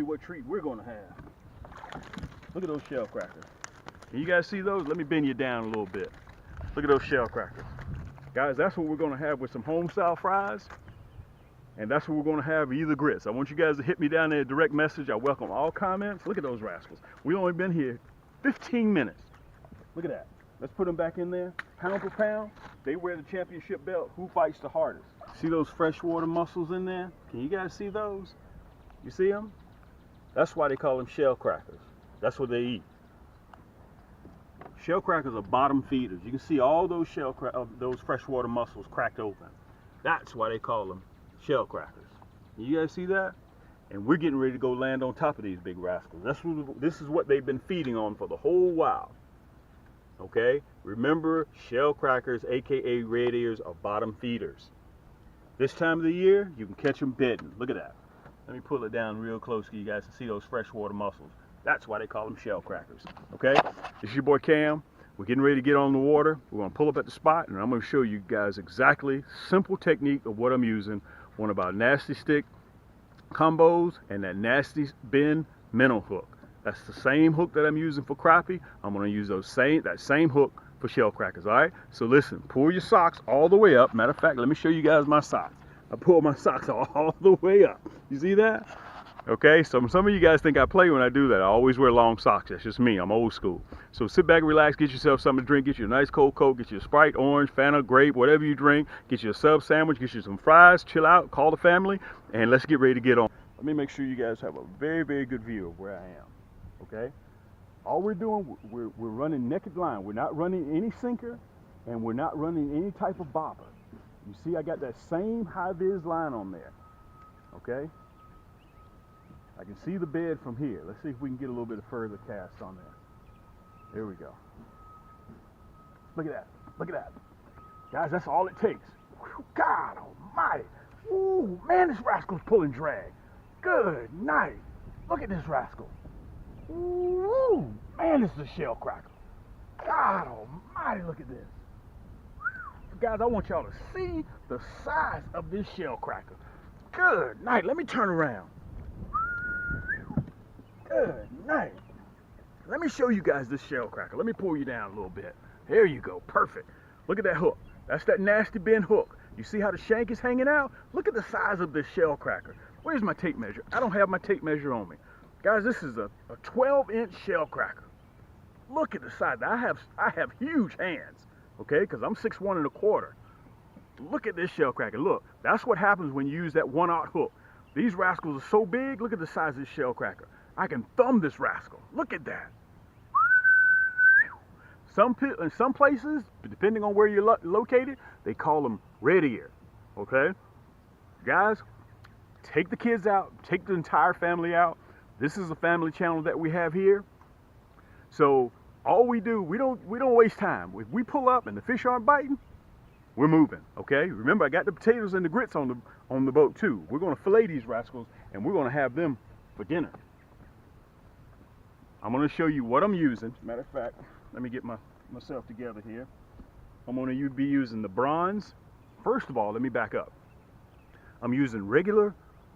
What treat we're gonna have. Look at those shell crackers. Can you guys see those? Let me bend you down a little bit. Look at those shell crackers. Guys, that's what we're gonna have with some home style fries. And that's what we're gonna have either grits. I want you guys to hit me down there, direct message. I welcome all comments. Look at those rascals. We only been here 15 minutes. Look at that. Let's put them back in there. Pound for pound, they wear the championship belt. Who fights the hardest? See those freshwater mussels in there? Can you guys see those? You see them? That's why they call them shell crackers. That's what they eat. Shell crackers are bottom feeders. You can see all those those freshwater mussels cracked open. That's why they call them shell crackers. You guys see that? And we're getting ready to go land on top of these big rascals. This is what they've been feeding on for the whole while. Okay? Remember, shell crackers, aka red ears, are bottom feeders. This time of the year, you can catch them bedding. Look at that. Let me pull it down real close so you guys can see those freshwater mussels. That's why they call them shell crackers. Okay? This is your boy Cam. We're getting ready to get on the water. We're going to pull up at the spot, and I'm going to show you guys exactly simple technique of what I'm using. One of our Nasty Stik combos and that Nasty Bend minnow hook. That's the same hook that I'm using for crappie. I'm going to use that same hook for shell crackers. All right? So listen, pull your socks all the way up. Matter of fact, let me show you guys my socks. I pull my socks all the way up. You see that? Okay, so some of you guys think I play when I do that. I always wear long socks. That's just me. I'm old school. So sit back, relax, get yourself something to drink, get you a nice cold Coke, get you a Sprite, orange, Fanta, grape, whatever you drink, get you a sub sandwich, get you some fries, chill out, call the family, and let's get ready to get on. Let me make sure you guys have a very, very good view of where I am. Okay? All we're doing, we're running naked line. We're not running any sinker, and we're not running any type of bobber. You see, I got that same high-vis line on there. Okay? I can see the bed from here. Let's see if we can get a little bit of further cast on there. There we go. Look at that. Look at that. Guys, that's all it takes. Whew, God almighty. Ooh, man, this rascal's pulling drag. Good night. Look at this rascal. Ooh, man, this is a shell cracker. God almighty, look at this. Guys, I want y'all to see the size of this shell cracker. Good night. Let me turn around. Good night. Let me show you guys this shell cracker. Let me pull you down a little bit. There you go. Perfect. Look at that hook. That's that Nasty Bend hook. You see how the shank is hanging out? Look at the size of this shell cracker. Where's my tape measure? I don't have my tape measure on me. Guys, this is a 12-inch shell cracker. Look at the size. I have huge hands. Okay, because I'm 6'1"1/4. Look at this shell cracker. Look, that's what happens when you use that 1/0 hook. These rascals are so big. Look at the size of this shell cracker. I can thumb this rascal. Look at that. In some places, depending on where you're located, they call them REDEAR. Okay, guys, take the kids out. Take the entire family out. This is a family channel that we have here. So all we do, we don't waste time. If we pull up and the fish aren't biting, we're moving. Okay. Remember, I got the potatoes and the grits on the boat too. We're going to fillet these rascals and we're going to have them for dinner. I'm going to show you what I'm using. Matter of fact, let me get myself together here. I'm going to be using the bronze. First of all, let me back up. I'm using regular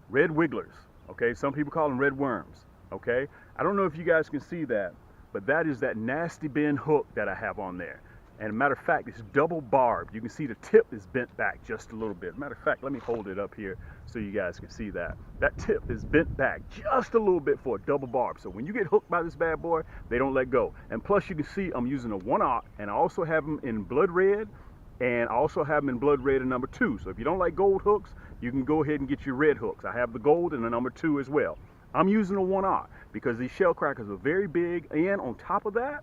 red wigglers. Okay. Some people call them red worms. Okay. I don't know if you guys can see that, but that is that Nasty Bend hook that I have on there. And matter of fact, it's double barbed. You can see the tip is bent back just a little bit. Matter of fact, let me hold it up here so you guys can see that. That tip is bent back just a little bit for a double barb. So when you get hooked by this bad boy, they don't let go. And plus you can see I'm using a 1/0, and I also have them in blood red, and I also have them in blood red and number 2. So if you don't like gold hooks, you can go ahead and get your red hooks. I have the gold and the number 2 as well. I'm using a 1/0 because these shell crackers are very big, and on top of that,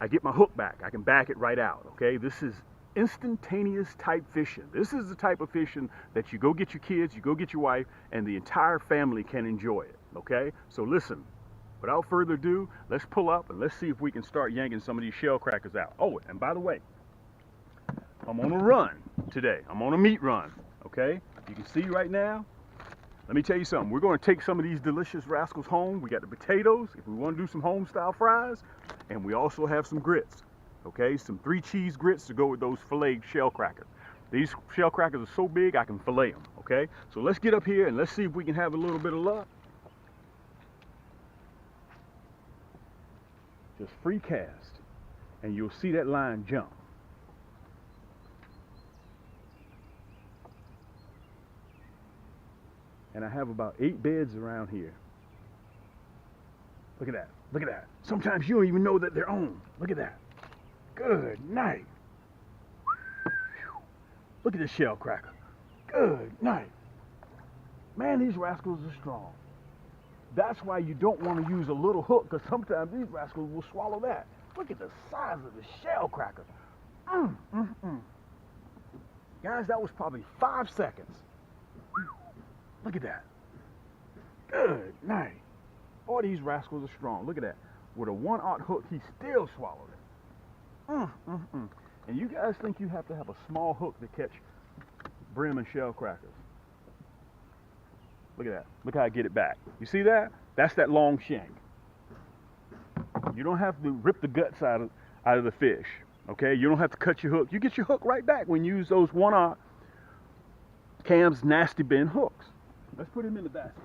I get my hook back. I can back it right out. Okay, this is instantaneous type fishing. This is the type of fishing that you go get your kids, you go get your wife, and the entire family can enjoy it. Okay, so listen, without further ado, let's pull up and let's see if we can start yanking some of these shell crackers out. Oh, and by the way, I'm on a run today. I'm on a meat run. Okay, you can see right now. Let me tell you something. We're going to take some of these delicious rascals home. We got the potatoes, if we want to do some home style fries, and we also have some grits. Okay, some 3 cheese grits to go with those filleted shell crackers. These shell crackers are so big I can fillet them. Okay, so let's get up here and let's see if we can have a little bit of luck. Just free cast, and you'll see that line jump. And I have about 8 beds around here. Look at that. Look at that. Sometimes you don't even know that they're on. Look at that. Good night. Look at this shell cracker. Good night. Man, these rascals are strong. That's why you don't want to use a little hook, because sometimes these rascals will swallow that. Look at the size of the shell cracker. Guys, that was probably 5 seconds. Look at that. Good night. Boy, these rascals are strong. Look at that. With a 1/0 hook, he still swallowed it. And you guys think you have to have a small hook to catch bream and shell crackers. Look at that. Look how I get it back. You see that? That's that long shank. You don't have to rip the guts out of the fish. Okay? You don't have to cut your hook. You get your hook right back when you use those 1/0 Cam's Nasty Bin hooks. Let's put him in the basket.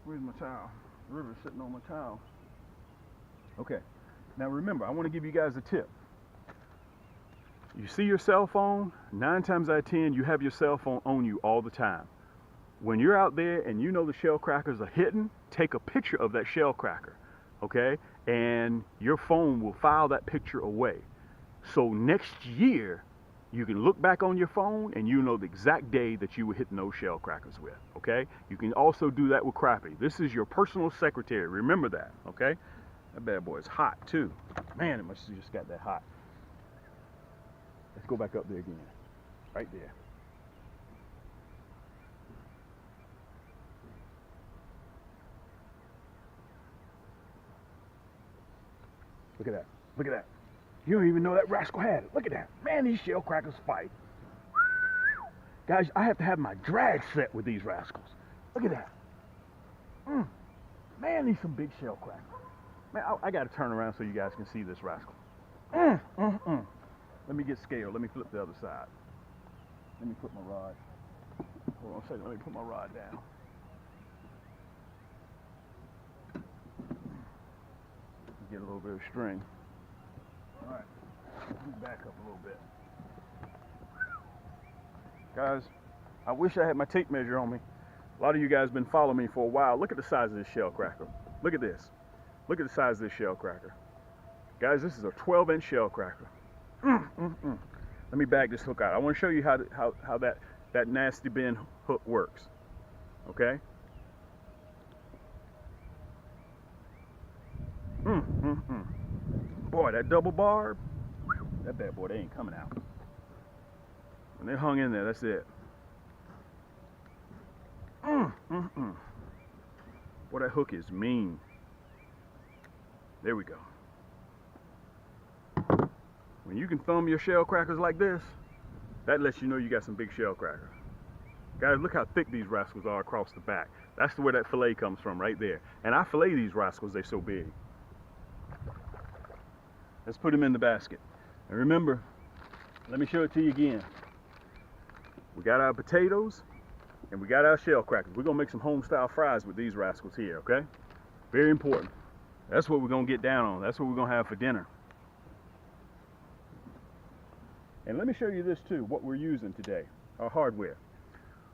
Where's my towel? The river's sitting on my towel. Okay. Now remember, I want to give you guys a tip. You see your cell phone, 9 times out of 10, you have your cell phone on you all the time. When you're out there and you know the shell crackers are hidden, take a picture of that shell cracker, okay? And your phone will file that picture away. So next year, you can look back on your phone and you know the exact day that you were hitting those shell crackers with, okay? You can also do that with Crappie. This is your personal secretary. Remember that, okay? That bad boy is hot too. Man, it must have just got that hot. Let's go back up there again. Right there. Look at that. Look at that. You don't even know that rascal had it. Look at that. Man, these shell crackers fight. Guys, I have to have my drag set with these rascals. Look at that. Man, these some big shell crackers. Man, I got to turn around so you guys can see this rascal. Let me get scaled. Let me flip the other side. Let me put my rod. Hold on a second. Let me put my rod down. Get a little bit of string. All right. Move back up a little bit. Guys, I wish I had my tape measure on me. A lot of you guys have been following me for a while. Look at the size of this shell cracker. Look at this. Look at the size of this shell cracker. Guys, this is a 12-inch shell cracker. Let me bag this hook out. I want to show you how that nasty bin hook works. Okay? Boy, that double barb, that bad boy, they ain't coming out. When they hung in there, that's it. Boy, that hook is mean. There we go. When you can thumb your shell crackers like this, that lets you know you got some big shell cracker. Guys, look how thick these rascals are across the back. That's where that fillet comes from, right there. And I fillet these rascals, they're so big. Let's put them in the basket. And remember, let me show it to you again. We got our potatoes and we got our shell crackers. We're gonna make some home style fries with these rascals here, okay? Very important. That's what we're gonna get down on. That's what we're gonna have for dinner. And let me show you this too, what we're using today, our hardware.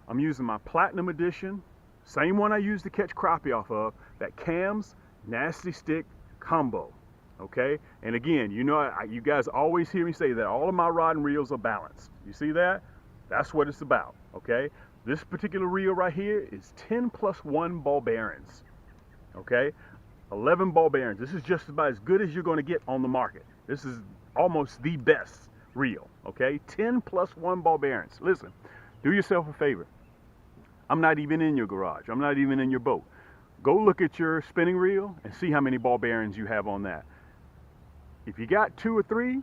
I'm using my Platinum Edition, same one I used to catch crappie off of, that Cam's Nasty Stik Combo, okay? And again, you know, you guys always hear me say that all of my rod and reels are balanced. You see that? That's what it's about, okay? This particular reel right here is 10 plus 1 ball bearings, okay? 11 ball bearings. This is just about as good as you're gonna get on the market. This is almost the best reel, okay? 10 plus 1 ball bearings. Listen, do yourself a favor. I'm not even in your garage. I'm not even in your boat. Go look at your spinning reel and see how many ball bearings you have on that. If you got 2 or 3,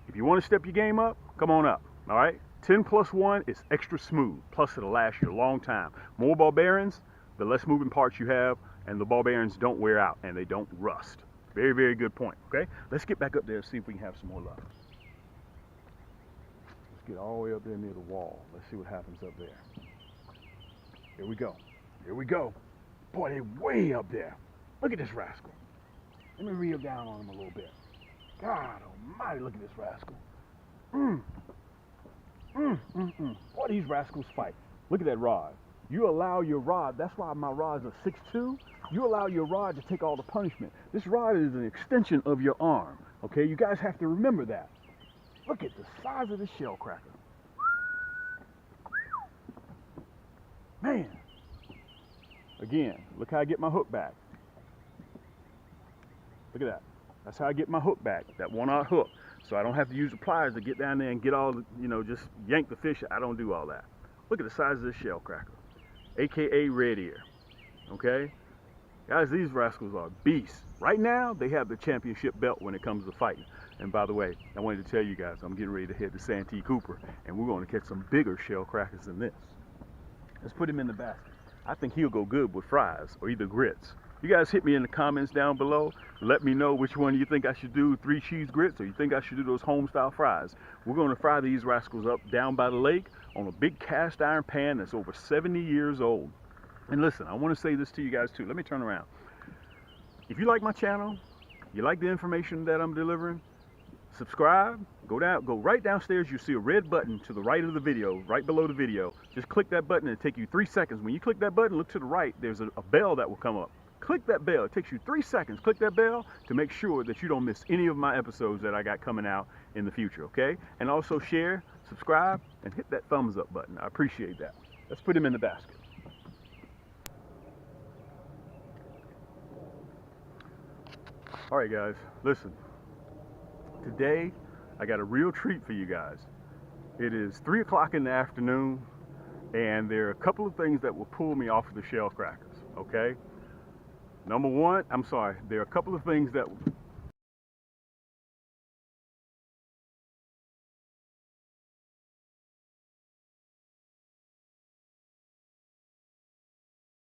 if you want to step your game up, come on up, all right? 10 plus 1 is extra smooth, plus it'll last you a long time. More ball bearings, the less moving parts you have, and the ball bearings don't wear out and they don't rust. Very, very good point, okay? Let's get back up there and see if we can have some more luck. get all the way up there near the wall. Let's see what happens up there. Here we go. Here we go. Boy, they're way up there. Look at this rascal. Let me reel down on him a little bit. God almighty, look at this rascal. Boy, these rascals fight. Look at that rod. You allow your rod, that's why my rod's a 6'2". You allow your rod to take all the punishment. This rod is an extension of your arm. Okay, you guys have to remember that. Look at the size of this shellcracker. Man. Again, look how I get my hook back. Look at that. That's how I get my hook back, that 1/0 hook. So I don't have to use the pliers to get down there and get all the, just yank the fish. I don't do all that. Look at the size of this shellcracker, AKA REDEAR. Okay? Guys, these rascals are beasts. Right now, they have the championship belt when it comes to fighting. And by the way, I wanted to tell you guys, I'm getting ready to head to Santee Cooper, and we're going to catch some bigger shellcrackers than this. Let's put him in the basket. I think he'll go good with fries or either grits. You guys hit me in the comments down below. Let me know which one you think I should do, 3 cheese grits, or you think I should do those home style fries. We're going to fry these rascals up down by the lake on a big cast iron pan that's over 70 years old. And listen, I want to say this to you guys too. Let me turn around. If you like my channel, you like the information that I'm delivering, subscribe, go right downstairs. You see a red button to the right of the video, right below the video. Just click that button and it'll take you 3 seconds. When you click that button, look to the right, there's a bell that will come up. Click that bell. It takes you 3 seconds. Click that bell to make sure that you don't miss any of my episodes that I got coming out in the future, okay? And also share, subscribe, and hit that thumbs up button. I appreciate that. Let's put him in the basket. All right, guys, listen. Today, I got a real treat for you guys. It is 3 o'clock in the afternoon, and there are a couple of things that will pull me off of the shellcrackers, okay? Number one, there are a couple of things that